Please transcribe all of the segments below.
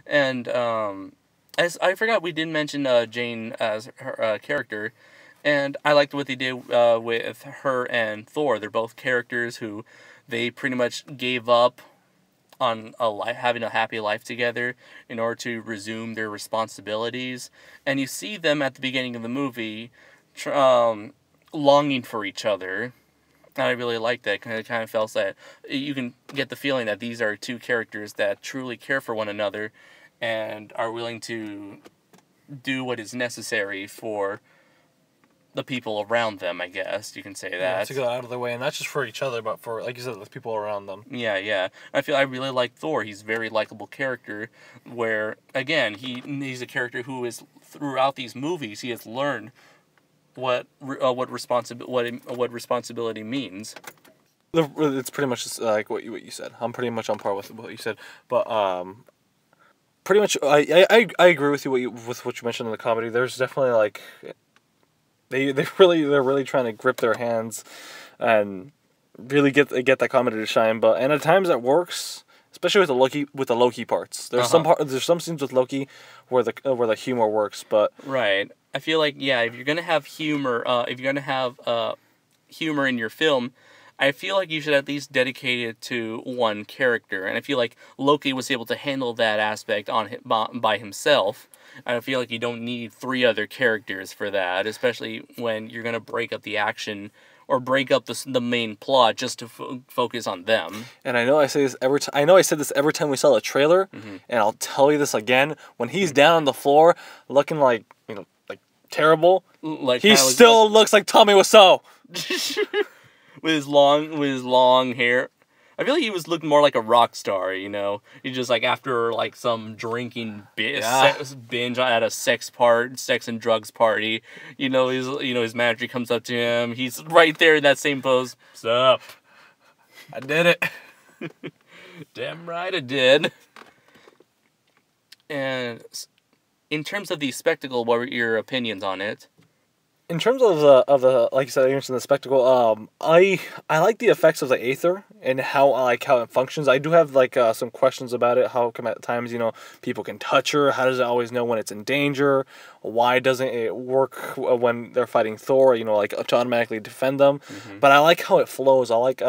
And as I forgot, we didn't mention Jane as her character, and I liked what they did with her and Thor. They're both characters who they pretty much gave up on having a happy life together in order to resume their responsibilities. And you see them at the beginning of the movie longing for each other. And I really like that. It kind of feels that you can get the feeling that these are two characters that truly care for one another and are willing to do what is necessary for the people around them, I guess you can say Yeah, that. to go out of their way, and not just for each other, but for, like you said, the people around them. Yeah, yeah. I really like Thor. He's a very likable character. Where again, he's a character who is throughout these movies he has learned what responsibility means. It's pretty much just, like what you said. I'm pretty much on par with what you said, but pretty much I agree with you with what you mentioned in the comedy. There's definitely like they're really trying to grip their hands and really get that comedy to shine. But and at times that works, especially with the Loki parts. There's there's some scenes with Loki where the humor works, but Right. I feel like yeah, if you're gonna have humor, if you're gonna have humor in your film, I feel like you should at least dedicate it to one character. And I feel like Loki was able to handle that aspect by himself. I feel like you don't need three other characters for that, especially when you're gonna break up the action or break up the main plot just to focus on them. and I know I say this I know I said this every time we saw the trailer, Mm-hmm. and I'll tell you this again. When he's down on the floor looking like like terrible, Like he kinda still looks like Tommy Wiseau. with his long hair. I feel like he was looking more like a rock star, you know. He just like after like some drinking binge at a sex and drugs party. His manager comes up to him. He's right there in that same pose. What's up? I did it. Damn right I did. And in terms of the spectacle, what were your opinions on it? In terms of the like you said, I mentioned the spectacle. I like the effects of the Aether and how it functions. I do have some questions about it. How come at times people can touch her? How does it always know when it's in danger? Why doesn't it work when they're fighting Thor? Like to automatically defend them. Mm-hmm. But I like how it flows. I like it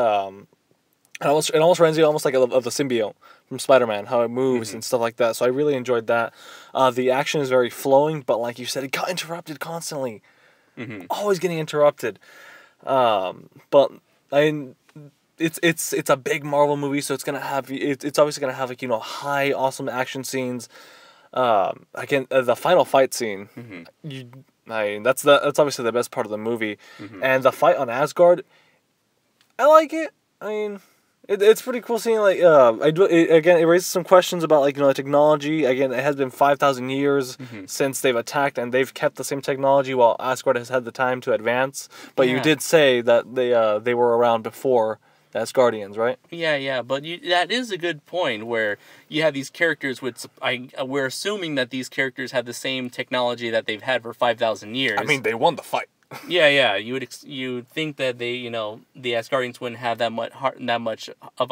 almost reminds me almost like of the symbiote from Spider-Man, how it moves and stuff like that. So I really enjoyed that. The action is very flowing, but like you said, it got interrupted constantly. Mm-hmm. Always getting interrupted. But it's a big Marvel movie, so it's gonna have it's obviously gonna have high awesome action scenes. Again, the final fight scene, that's obviously the best part of the movie, and the fight on Asgard. I like it. I mean, it's pretty cool seeing again it raises some questions about the technology. Again, it has been 5,000 years since they've attacked, and they've kept the same technology while Asgard has had the time to advance. But you did say that they were around before the Asgardians, right? Yeah, but that is a good point where you have these characters we're assuming that these characters have the same technology that they've had for 5,000 years. I mean, they won the fight. Yeah. You'd think that the Asgardians wouldn't have that much of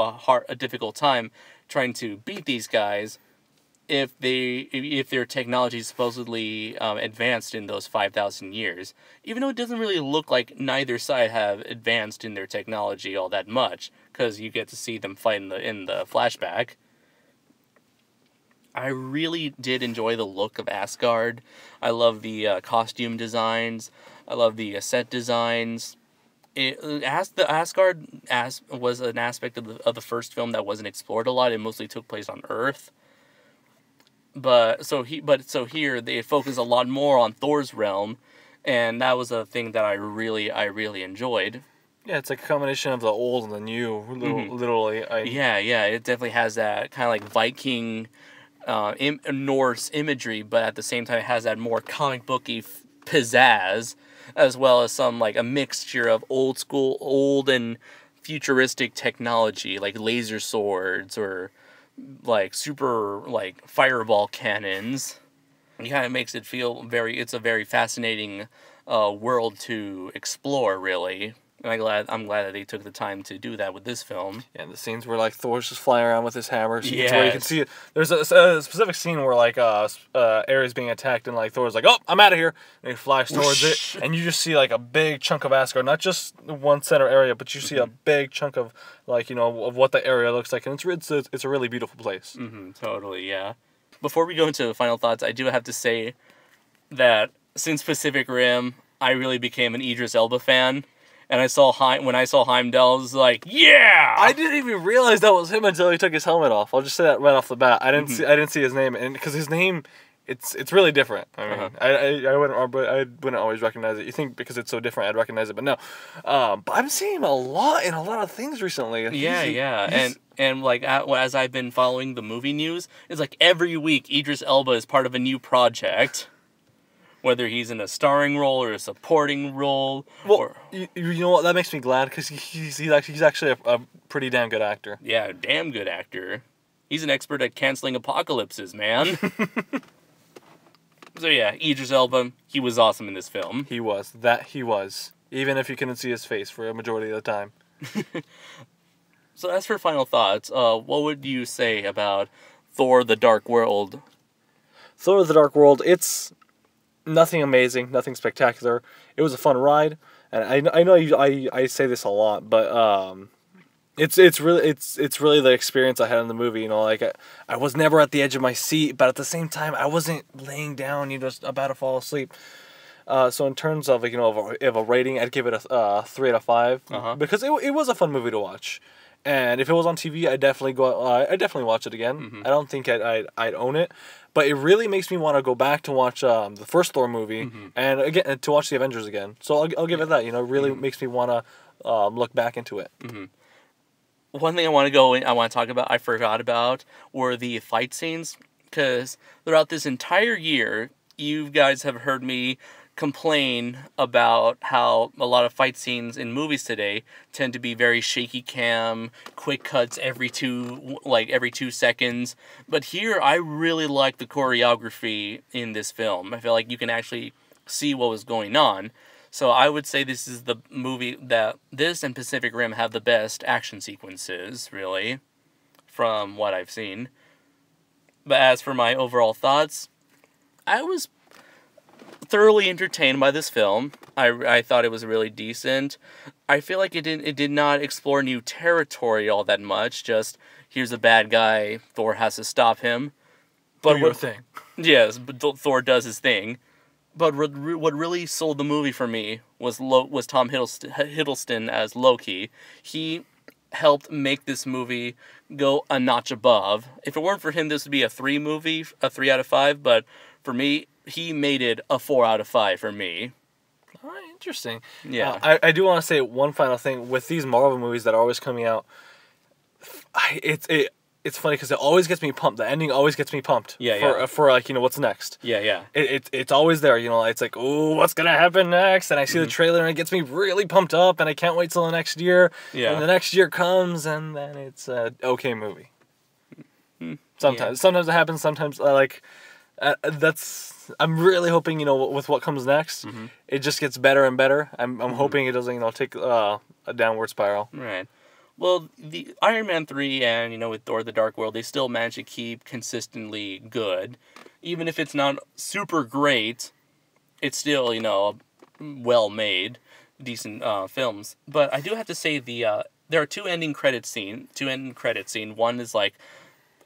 a difficult time trying to beat these guys if their technology is supposedly advanced in those 5,000 years. Even though it doesn't really look like neither side have advanced in their technology all that much, because you get to see them fight in the flashback. I really did enjoy the look of Asgard. I love the costume designs. I love the set designs. The Asgard was an aspect of the first film that wasn't explored a lot. It mostly took place on Earth. But here they focus a lot more on Thor's realm, and that was a thing that I really enjoyed. Yeah, it's like a combination of the old and the new, literally. Yeah, it definitely has that kind of like Viking, Norse imagery, but at the same time it has that more comic booky pizzazz, as well as some like a mixture of old and futuristic technology, like laser swords or like super like fireball cannons. It kind of makes it feel it's a very fascinating world to explore, really. And I'm glad that they took the time to do that with this film. And the scenes where like Thor's just flying around with his hammer, so where you can Yes. see it. There's a specific scene where like Ares being attacked, and like Thor's like, "Oh, I'm out of here," and he flies towards Whoosh. it, and you just see like a big chunk of Asgard, not just one center area, but you see a big chunk of like of what the area looks like, and it's a really beautiful place. Totally, yeah. Before we go into final thoughts, I do have to say that since Pacific Rim, I really became an Idris Elba fan. And when I saw Heimdall, I was like, yeah! I didn't even realize that was him until he took his helmet off. I'll just say that right off the bat. I didn't see his name, and because his name, it's really different. I mean, I wouldn't always recognize it. You think because it's so different, I'd recognize it, but no. But I'm seeing him a lot in a lot of things recently. And like as I've been following the movie news, it's like every week Idris Elba is part of a new project. Whether he's in a starring role or a supporting role. Well, you know what? That makes me glad because he's actually a pretty damn good actor. Yeah, damn good actor. He's an expert at canceling apocalypses, man. So yeah, Idris Elba, he was awesome in this film. He was. Even if you couldn't see his face for a majority of the time. So as for final thoughts, what would you say about Thor: The Dark World? Thor: The Dark World, it's nothing amazing, nothing spectacular. It was a fun ride, and I know I say this a lot, but it's really the experience I had in the movie. You know, like I was never at the edge of my seat, but at the same time I wasn't laying down, just about to fall asleep. So in terms of of a rating, I'd give it a 3 out of 5 because it was a fun movie to watch. And if it was on TV, I'd definitely watch it again. I don't think I'd own it, but it really makes me want to go back to watch the first Thor movie and again to watch the Avengers again. So I'll give it that. It really makes me want to look back into it. One thing I want to talk about, I forgot about, were the fight scenes, because throughout this entire year, you guys have heard me complain about how a lot of fight scenes in movies today tend to be very shaky cam, quick cuts every 2 seconds. But here, I really like the choreography in this film. I feel like you can actually see what was going on. So I would say this is the movie that this and Pacific Rim have the best action sequences, really, from what I've seen. But as for my overall thoughts, I was thoroughly entertained by this film. I thought it was really decent. I feel like it did not explore new territory all that much. Just here's a bad guy, Thor has to stop him. But Do your thing. Yes, but Thor does his thing. But what really sold the movie for me was Tom Hiddleston as Loki. He helped make this movie go a notch above. If it weren't for him, this would be a 3 out of 5. But for me, he made it a 4 out of 5 for me. All right, interesting. Yeah. I do want to say one final thing. With these Marvel movies that are always coming out, it's funny because it always gets me pumped. The ending always gets me pumped. For like, what's next. Yeah. It's always there. It's like, oh, what's going to happen next? And I see the trailer and it gets me really pumped up and I can't wait till the next year. Yeah. And the next year comes and then it's an okay movie. Sometimes it happens. Sometimes I'm really hoping, with what comes next, it just gets better and better. I'm hoping it doesn't, take a downward spiral. Right. Well, the Iron Man 3 and, with Thor: The Dark World, they still manage to keep consistently good. Even if it's not super great, it's still, well-made, decent films. But I do have to say there are two end credit scene. One is like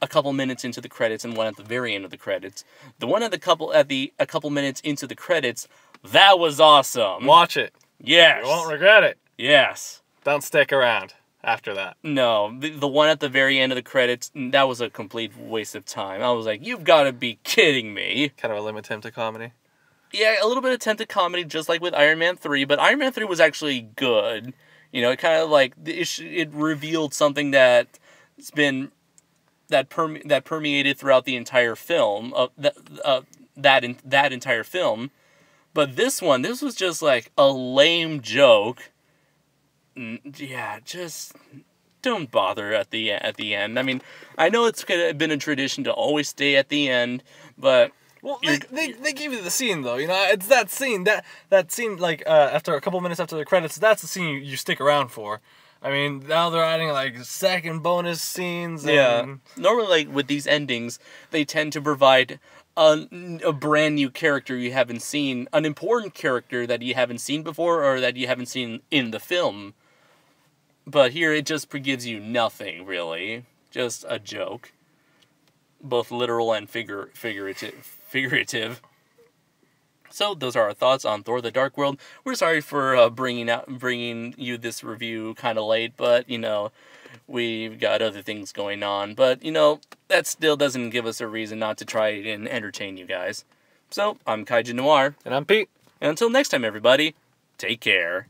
a couple minutes into the credits and one at the very end of the credits. The one a couple minutes into the credits, that was awesome. Watch it. Yes. You won't regret it. Yes. Don't stick around after that. No, the one at the very end of the credits, that was a complete waste of time. I was like, you've got to be kidding me. Kind of a limited attempt at comedy. Yeah, a little bit of attempted comedy, just like with Iron Man 3, but Iron Man 3 was actually good. It kind of like, it revealed something that's been, that permeated throughout the entire film, that entire film. But this was just like a lame joke. Yeah, just don't bother at the end. I mean, I know it's been a tradition to always stay at the end, but Well, they give you the scene though, you know. It's that scene like after a couple minutes after the credits, that's the scene you stick around for. I mean, now they're adding like second bonus scenes. And... Normally, like with these endings, they tend to provide a brand new character you haven't seen, an important character that you haven't seen before or that you haven't seen in the film. But here it just gives you nothing really, just a joke, both literal and figurative. So those are our thoughts on Thor: The Dark World. We're sorry for bringing you this review kind of late, but you know, we've got other things going on. But you know, that still doesn't give us a reason not to try and entertain you guys. So I'm Kaiju Noir, I'm Pete. and until next time, everybody, take care.